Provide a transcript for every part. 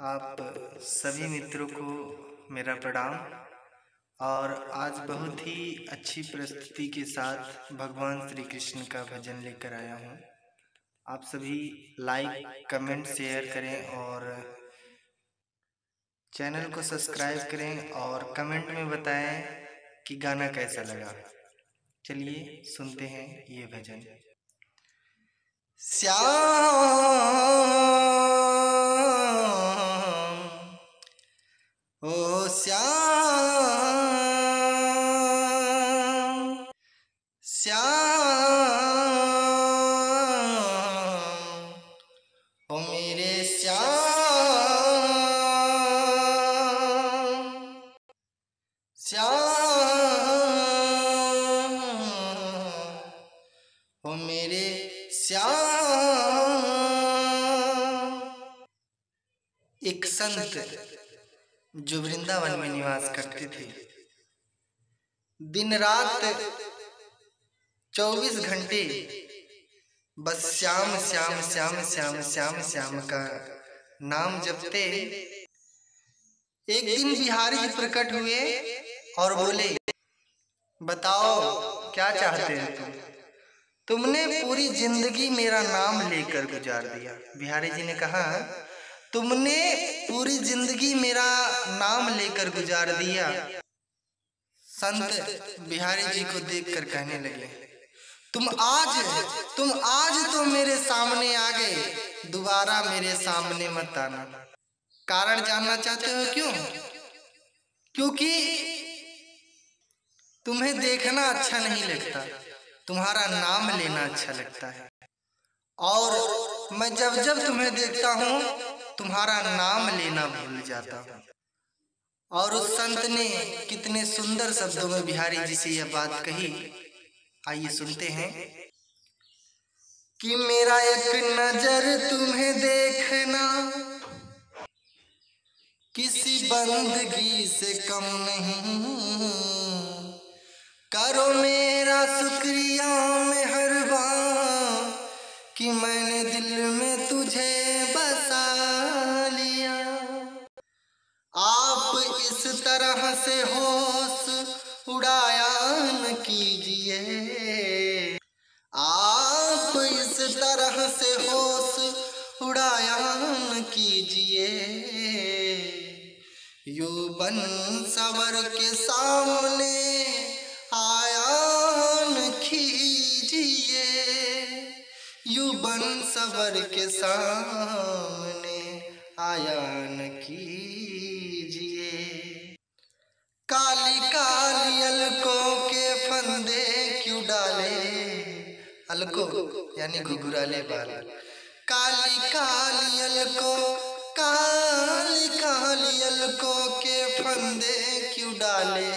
आप सभी मित्रों को मेरा प्रणाम। और आज बहुत ही अच्छी प्रस्तुति के साथ भगवान श्री कृष्ण का भजन लेकर आया हूँ। आप सभी लाइक कमेंट शेयर करें और चैनल को सब्सक्राइब करें और कमेंट में बताएं कि गाना कैसा लगा। चलिए सुनते हैं ये भजन। श्याम ओ श्याम श्याम ओ मेरे श्याम श्याम ओ मेरे श्याम। एक संत जो वृंदावन में निवास करते थे, दिन रात 24 घंटे बस श्याम श्याम श्याम श्याम श्याम श्याम का नाम जपते। एक दिन बिहारी जी प्रकट हुए और बोले, बताओ क्या चाहते हैं तुमने पूरी जिंदगी मेरा नाम लेकर गुजार दिया। बिहारी जी ने कहा, तुमने पूरी जिंदगी मेरा नाम लेकर गुजार दिया। संत बिहारी जी को देखकर कहने लगे, तुम आज तो मेरे सामने आ गए, दोबारा मेरे सामने मत आना। कारण जानना चाहते हो क्यों? क्योंकि तुम्हें देखना अच्छा नहीं लगता, तुम्हारा नाम लेना अच्छा लगता है। और मैं जब जब तुम्हें देखता हूँ तुम्हारा नाम लेना भूल जाता हूँ। और उस संत ने कितने सुंदर शब्दों में बिहारी जी से यह बात कही। आइए सुनते हैं कि मेरा एक नजर तुम्हें देखना किसी बंदगी से कम नहीं, करो मेरा शुक्रिया मेहरबान कि मैंने दिल में तुझे बसा लिया। आप इस तरह से होश उड़ाया न कीजिए, आप इस तरह से होश उड़ाया न कीजिए। यौवन सवर के सामने आया न कीजिए, यौवन सवर के सामने आया न कीजिए। काली काली अलकों के फंदे क्यों डाले, अलको यानी घुघराले बाल। काली काली अलकों के फंदे क्यों डाले,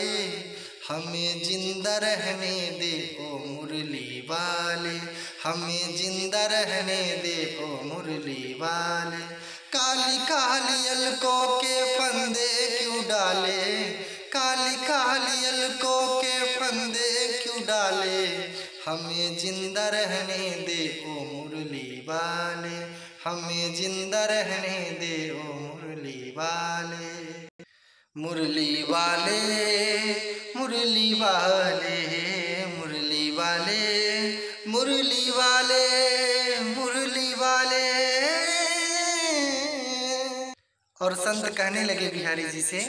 हमें जिंदा रहने दे ओ मुरली वाले, हमें जिंदा रहने दे ओ मुरली वाले। काली काली अलकों के फंदे क्यों डाले, काली काली अलकों के फंदे क्यों डाले, हमें जिंदा रहने दे ओ मुरली वाले, हमें जिंदा रहने दे ओ मुरली वाले। मुरली वाले मुरली वाले मुरली वाले मुरली वाले मुरली वाले। और संत कहने लगे बिहारी जी से,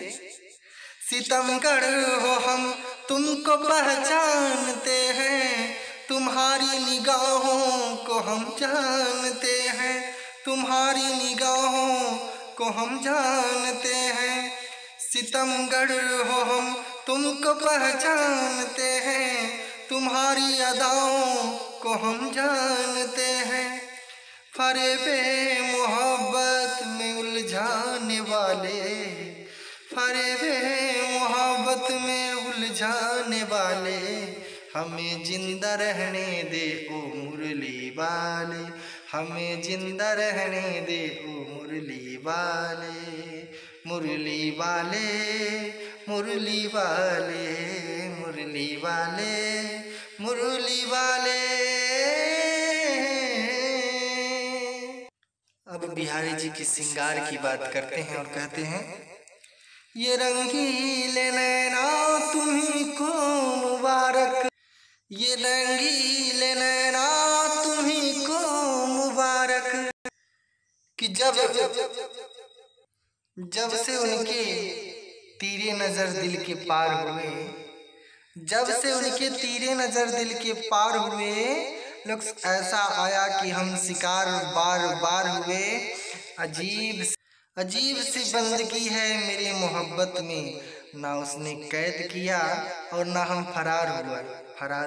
सितमगढ़ हो हम तुमको पहचानते हैं, तुम्हारी निगाहों को हम जानते हैं, तुम्हारी निगाहों को हम जानते हैं। सितमगढ़ हो हम तुमको पहचानते हैं, तुम्हारी अदाओं को हम जानते हैं। फरेबे मोहब्बत में उलझाने वाले, फरेबे मोहब्बत में उलझाने वाले, हमें जिंदा रहने दे ओ मुरली वाले, हमें जिंदा रहने दे ओ मुरली वाले। मुरली वाले मुरली वाले मुरली वाले मुरली वाले। अब बिहारी जी की श्रृंगार की बात करते हैं और कहते हैं, ये रंगीले नैना तुम्ही को मुबारक, ये रंगीले नैना तुम्ही को मुबारक, कि जब से उनके तीरे नजर दिल के पार हुए, जब से उनके तीरे नजर दिल के पार हुए, लोग ऐसा आया कि हम शिकार बार बार हुए। अजीब सी बंदगी है मेरी मोहब्बत में, ना उसने कैद किया और ना हम फरार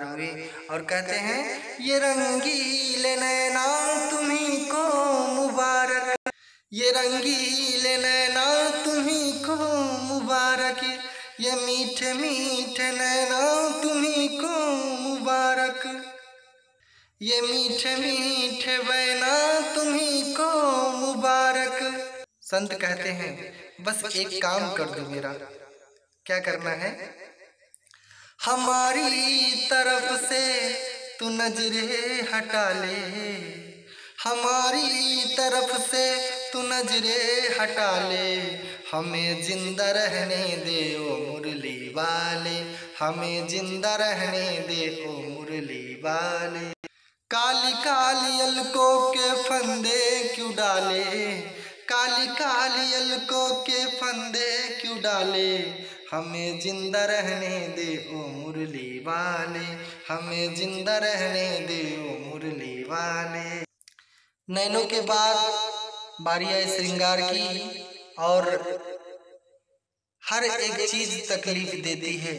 हुए। और कहते हैं, ये रंगीले नैना तुम्ही को मुबारक, ये रंगीले नैना तुम्ही को मुबारक, ये मीठे मीठे नैना तुम्ही को मुबारक, ये मीठे मीठे बैना तुम्ही को मुबारक। संत कहते हैं, बस एक काम कर दो मेरा। क्या करना है? हमारी तरफ से तू नजरे हटा ले, हमारी तरफ से तू नजरे हटा ले, हमें जिंदा रहने दे ओ मुरली वाले, हमें जिंदा रहने दे ओ मुरली वाले। काली काली अलकों के फंदे क्यों डाले, काली काली अलकों के फंदे क्यों डाले, हमें जिंदा रहने दे ओ मुरली वाले, हमें जिंदा रहने दे ओ मुरली वाले। नैनों के बाद बारी आई श्रृंगार की, और हर एक चीज तकलीफ देती है,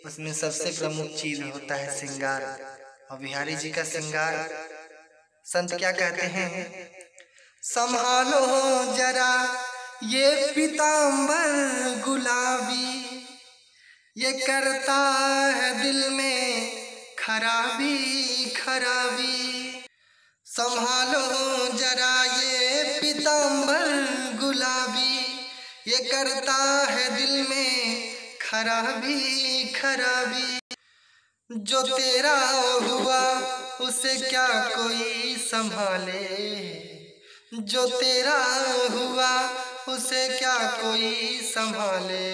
उसमें सबसे प्रमुख चीज होता है श्रृंगार। और बिहारी जी का श्रृंगार, संत क्या कहते हैं, संभालो जरा ये पीतांबर गुलाबी, ये करता है दिल में खराबी खराबी, संभालो जरा ये पीतांबर गुलाबी, ये करता है दिल में खराबी खराबी। जो तेरा हुआ उसे क्या कोई संभाले, जो तेरा हुआ उसे क्या कोई संभाले,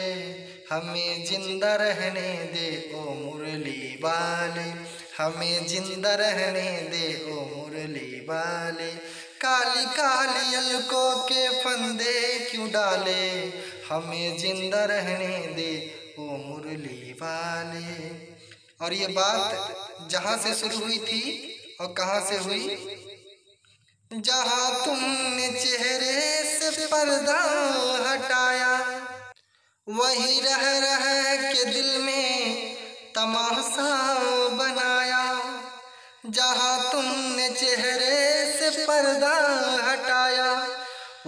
हमें जिंदा रहने दे ओ मुरली वाले, हमें जिंदा रहने दे ओ मुरली वाले। काली काली अलकों के फंदे क्यों डाले, हमें जिंदा रहने दे ओ मुरली वाले। और ये बात जहाँ से शुरू हुई थी और कहाँ से हुई, जहाँ तुमने चेहरे से पर्दा हटाया, वही रह के दिल में तमाशा बनाया, जहाँ तुमने चेहरे से पर्दा हटाया,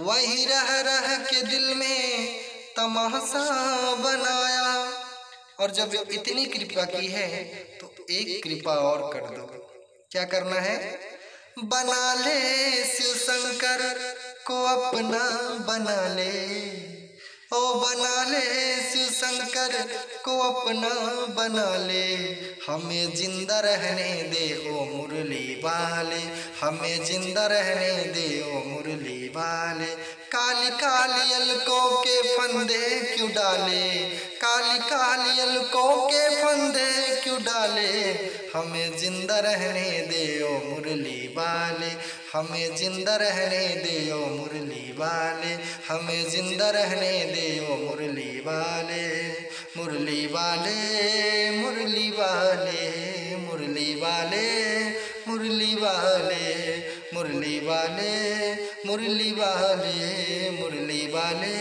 वही रह के दिल में तमाशा बनाया। और जब इतनी कृपा की है तो एक कृपा और कर दो। क्या करना है? बना ले शिव शंकर को अपना, बना ले ओ बना ले शिव शंकर को अपना, बना ले, हमें जिंदा रहने दे ओ मुरली वाले, हमें जिंदा रहने दे ओ मुरली वाले। काली काली अलकों के फंदे क्यों डाले, काली काली अलकों के फंदे क्यों डाले, हमें जिंदा रहने दे ओ मुरली वाले, हमें जिंदा रहने दे ओ मुरली वाले, हमें जिंदा रहने दे ओ मुरली वाले। मुरली वाले मुरली वाले मुरली वाले मुरली वाले मुरली वाले मुरली वाले मुरली वाले